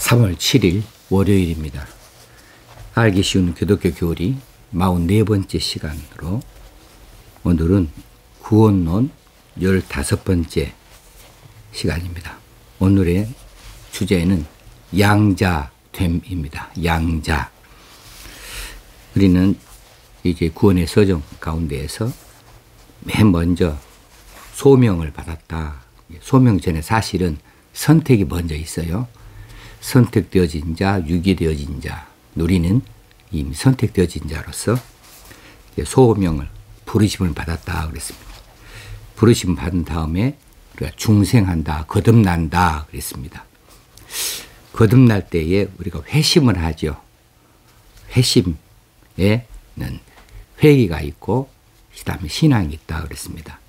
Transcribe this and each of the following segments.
3월 7일 월요일입니다. 알기 쉬운 기독교 교리 44번째 시간으로 오늘은 구원론 15번째 시간입니다. 오늘의 주제는 양자됨입니다. 양자. 우리는 이제 구원의 서정 가운데에서 맨 먼저 소명을 받았다. 소명 전에 사실은 선택이 먼저 있어요. 선택되어진 자, 유기되어진 자. 우리는 이미 선택되어진 자로서 소명을, 부르심을 받았다 그랬습니다. 부르심 받은 다음에 우리가 중생한다, 거듭난다 그랬습니다. 거듭날 때에 우리가 회심을 하죠. 회심에는 회개가 있고 그다음에 신앙이 있다 그랬습니다.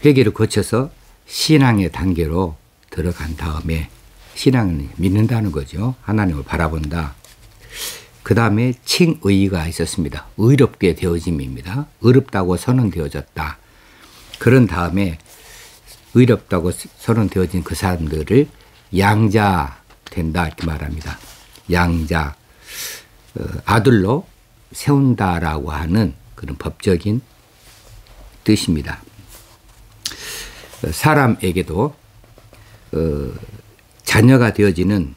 회개를 거쳐서 신앙의 단계로 들어간 다음에 신앙을 믿는다는 거죠. 하나님을 바라본다. 그 다음에 칭의가 있었습니다. 의롭게 되어짐입니다. 의롭다고 선언되어졌다. 그런 다음에 의롭다고 선언되어진 그 사람들을 양자 된다 이렇게 말합니다. 양자, 아들로 세운다라고 하는 그런 법적인 뜻입니다. 사람에게도 자녀가 되어지는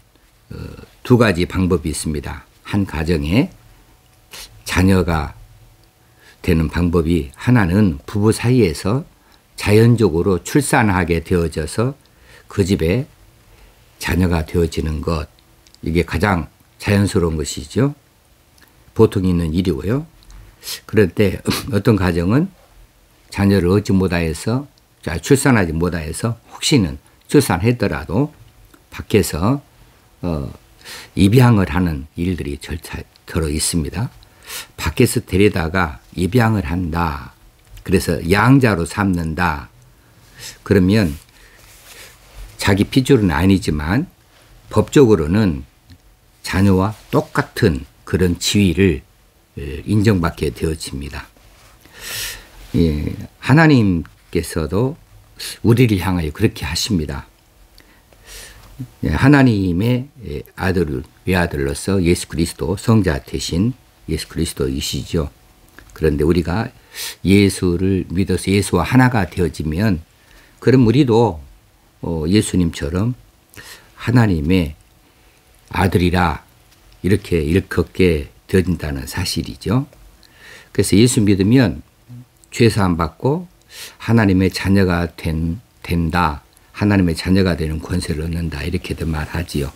두 가지 방법이 있습니다. 한 가정에 자녀가 되는 방법이 하나는 부부 사이에서 자연적으로 출산하게 되어져서 그 집에 자녀가 되어지는 것, 이게 가장 자연스러운 것이죠. 보통 있는 일이고요. 그런데 어떤 가정은 자녀를 얻지 못하여서, 출산하지 못하여서 혹시는 출산했더라도 밖에서 입양을 하는 일들이 절차로 있습니다. 밖에서 데려다가 입양을 한다. 그래서 양자로 삼는다. 그러면 자기 피줄은 아니지만 법적으로는 자녀와 똑같은 그런 지위를 인정받게 되어집니다. 예, 하나님께서도 우리를 향하여 그렇게 하십니다. 하나님의 아들을 외아들로서 예수 그리스도 성자 되신 예수 그리스도이시죠. 그런데 우리가 예수를 믿어서 예수와 하나가 되어지면 그럼 우리도 예수님처럼 하나님의 아들이라 이렇게 일컫게 되어진다는 사실이죠. 그래서 예수 믿으면 죄사함 받고 하나님의 자녀가 된다. 하나님의 자녀가 되는 권세를 얻는다. 이렇게도 말하지요.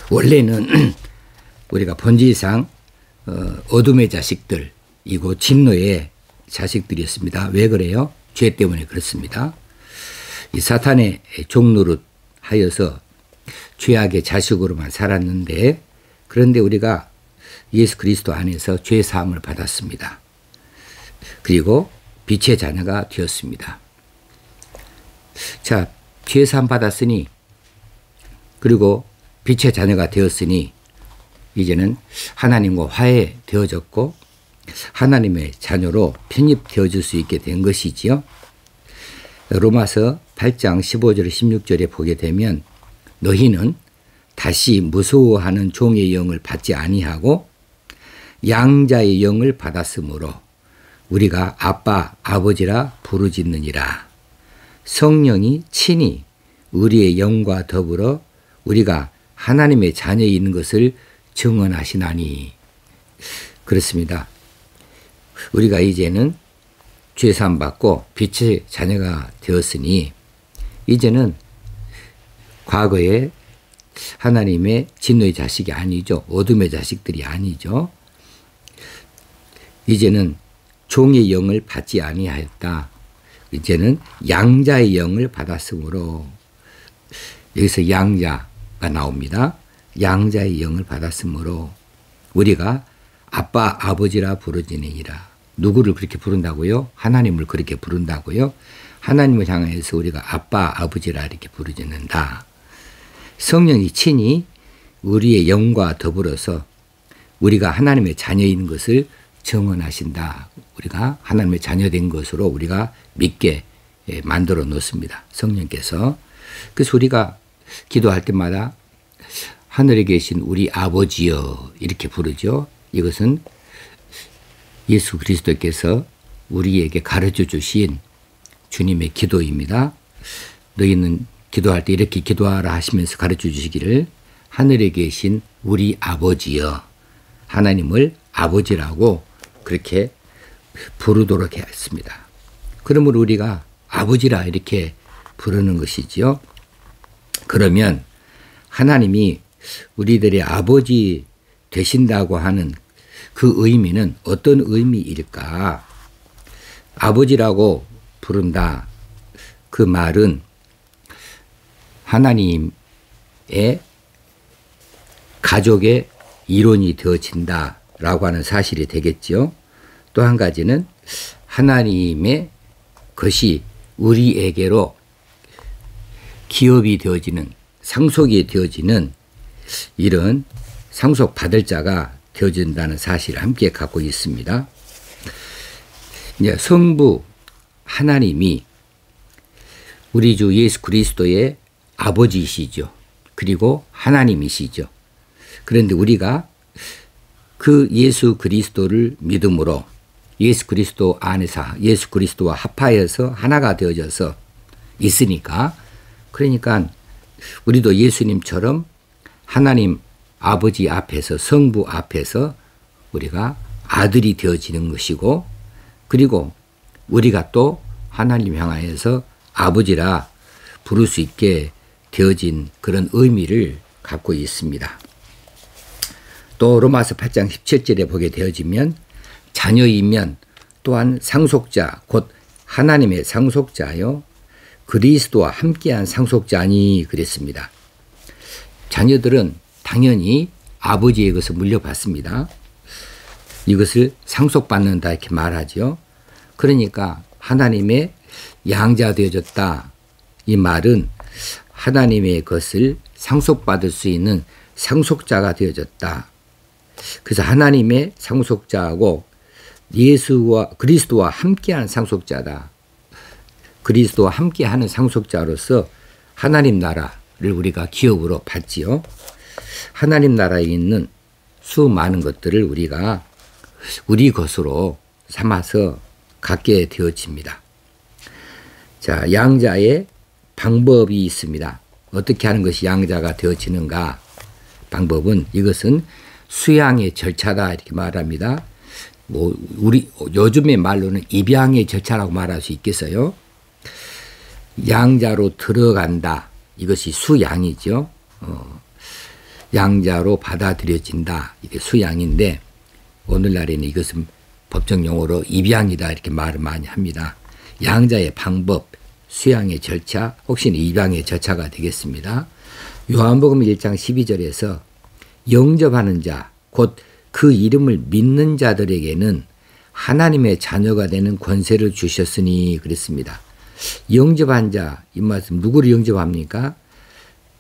원래는 우리가 본질상 어둠의 자식들이고 진노의 자식들이었습니다. 왜 그래요? 죄 때문에 그렇습니다. 이 사탄의 종노릇 하여서 죄악의 자식으로만 살았는데, 그런데 우리가 예수 그리스도 안에서 죄 사함을 받았습니다. 그리고 빛의 자녀가 되었습니다. 자, 죄 사함 받았으니, 그리고 빛의 자녀가 되었으니 이제는 하나님과 화해되어졌고 하나님의 자녀로 편입되어질 수 있게 된 것이지요. 로마서 8장 15절 16절에 보게 되면 너희는 다시 무서워하는 종의 영을 받지 아니하고 양자의 영을 받았으므로 우리가 아빠 아버지라 부르짖느니라. 성령이 친히 우리의 영과 더불어 우리가 하나님의 자녀인 것을 증언하시나니. 그렇습니다. 우리가 이제는 죄사함 받고 빛의 자녀가 되었으니 이제는 과거에 하나님의 진노의 자식이 아니죠. 어둠의 자식들이 아니죠. 이제는 종의 영을 받지 아니하였다. 이제는 양자의 영을 받았으므로, 여기서 양자가 나옵니다. 양자의 영을 받았으므로 우리가 아빠 아버지라 부르짖느니라. 누구를 그렇게 부른다고요? 하나님을 그렇게 부른다고요? 하나님을 향해서 우리가 아빠 아버지라 이렇게 부르짖는다. 성령이 친히 우리의 영과 더불어서 우리가 하나님의 자녀인 것을 증언하신다. 우리가 하나님의 자녀된 것으로 우리가 믿게 만들어 놓습니다. 성령께서. 그래서 우리가 기도할 때마다 하늘에 계신 우리 아버지여 이렇게 부르죠. 이것은 예수 그리스도께서 우리에게 가르쳐 주신 주님의 기도입니다. 너희는 기도할 때 이렇게 기도하라 하시면서 가르쳐 주시기를 하늘에 계신 우리 아버지여, 하나님을 아버지라고 그렇게 부르도록 했습니다. 그러므로 우리가 아버지라 이렇게 부르는 것이지요. 그러면 하나님이 우리들의 아버지 되신다고 하는 그 의미는 어떤 의미일까? 아버지라고 부른다. 그 말은 하나님의 가족의 일원이 되어진다라고 하는 사실이 되겠죠. 또 한 가지는 하나님의 것이 우리에게로 기업이 되어지는, 상속이 되어지는 이런 상속받을 자가 되어진다는 사실을 함께 갖고 있습니다. 이제 성부 하나님이 우리 주 예수 그리스도의 아버지이시죠. 그리고 하나님이시죠. 그런데 우리가 그 예수 그리스도를 믿음으로 예수 그리스도 안에서 예수 그리스도와 합하여서 하나가 되어져서 있으니까, 그러니까 우리도 예수님처럼 하나님 아버지 앞에서, 성부 앞에서 우리가 아들이 되어지는 것이고, 그리고 우리가 또 하나님 향하여서 아버지라 부를 수 있게 되어진 그런 의미를 갖고 있습니다. 또 로마서 8장 17절에 보게 되어지면 자녀이면 또한 상속자, 곧 하나님의 상속자요 그리스도와 함께한 상속자니 그랬습니다. 자녀들은 당연히 아버지의 것을 물려받습니다. 이것을 상속받는다 이렇게 말하죠. 그러니까 하나님의 양자 되어졌다. 이 말은 하나님의 것을 상속받을 수 있는 상속자가 되어졌다. 그래서 하나님의 상속자하고 예수와 그리스도와 함께하는 상속자다. 그리스도와 함께하는 상속자로서 하나님 나라를 우리가 기업으로 받지요. 하나님 나라에 있는 수많은 것들을 우리가 우리 것으로 삼아서 갖게 되어집니다. 자, 양자의 방법이 있습니다. 어떻게 하는 것이 양자가 되어지는가? 방법은 이것은 수양의 절차다 이렇게 말합니다. 뭐 우리 요즘의 말로는 입양의 절차라고 말할 수 있겠어요. 양자로 들어간다. 이것이 수양이죠. 양자로 받아들여진다. 이게 수양인데 오늘날에는 이것은 법정 용어로 입양이다 이렇게 말을 많이 합니다. 양자의 방법, 수양의 절차, 혹시는 입양의 절차가 되겠습니다. 요한복음 1장 12절에서 영접하는 자, 곧 그 이름을 믿는 자들에게는 하나님의 자녀가 되는 권세를 주셨으니 그랬습니다. 영접한 자, 이 말씀 누구를 영접합니까?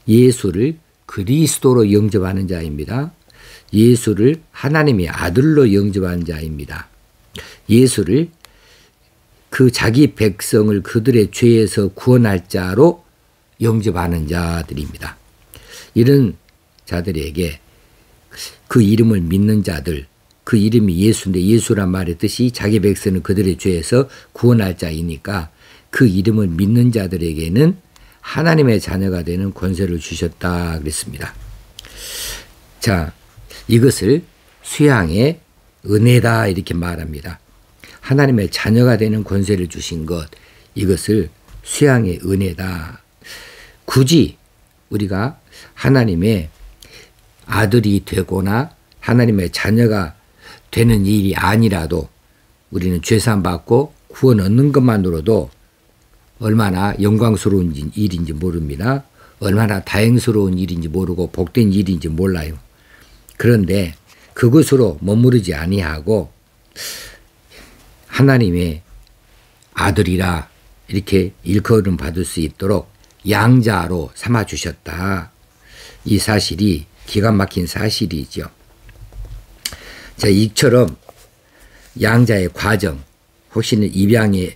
예수를 그리스도로 영접하는 자입니다. 예수를 하나님의 아들로 영접하는 자입니다. 예수를 그 자기 백성을 그들의 죄에서 구원할 자로 영접하는 자들입니다. 이런 자들에게 그 이름을 믿는 자들, 그 이름이 예수인데 예수란 말의 뜻이 자기 백성은 그들의 죄에서 구원할 자이니까 그 이름을 믿는 자들에게는 하나님의 자녀가 되는 권세를 주셨다 그랬습니다. 자, 이것을 수양의 은혜다 이렇게 말합니다. 하나님의 자녀가 되는 권세를 주신 것, 이것을 수양의 은혜다. 굳이 우리가 하나님의 아들이 되거나 하나님의 자녀가 되는 일이 아니라도 우리는 죄사함 받고 구원 얻는 것만으로도 얼마나 영광스러운 일인지 모릅니다. 얼마나 다행스러운 일인지 모르고 복된 일인지 몰라요. 그런데 그것으로 머무르지 아니하고 하나님의 아들이라 이렇게 일컬음 받을 수 있도록 양자로 삼아주셨다. 이 사실이 기가 막힌 사실이죠. 자, 이처럼 양자의 과정, 혹시는 입양의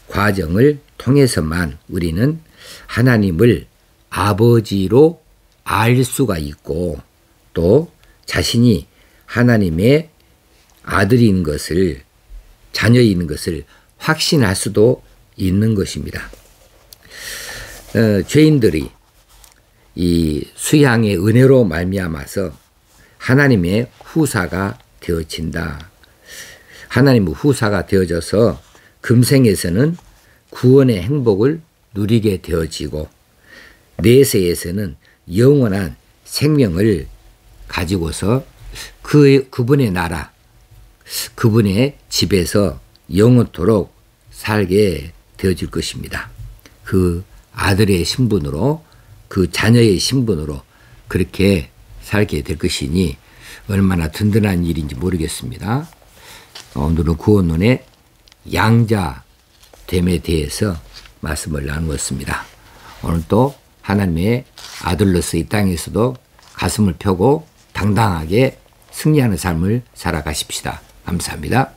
과정을 통해서만 우리는 하나님을 아버지로 알 수가 있고 또 자신이 하나님의 아들인 것을, 자녀인 것을 확신할 수도 있는 것입니다. 죄인들이 이 수양의 은혜로 말미암아서 하나님의 후사가 되어진다. 하나님의 후사가 되어져서 금생에서는 구원의 행복을 누리게 되어지고 내세에서는 영원한 생명을 가지고서 그분의 나라, 그분의 집에서 영원토록 살게 되어질 것입니다. 그 아들의 신분으로, 그 자녀의 신분으로 그렇게 살게 될 것이니 얼마나 든든한 일인지 모르겠습니다. 오늘은 구원론의 양자됨에 대해서 말씀을 나누었습니다. 오늘 또 하나님의 아들로서 이 땅에서도 가슴을 펴고 당당하게 승리하는 삶을 살아가십시다. 감사합니다.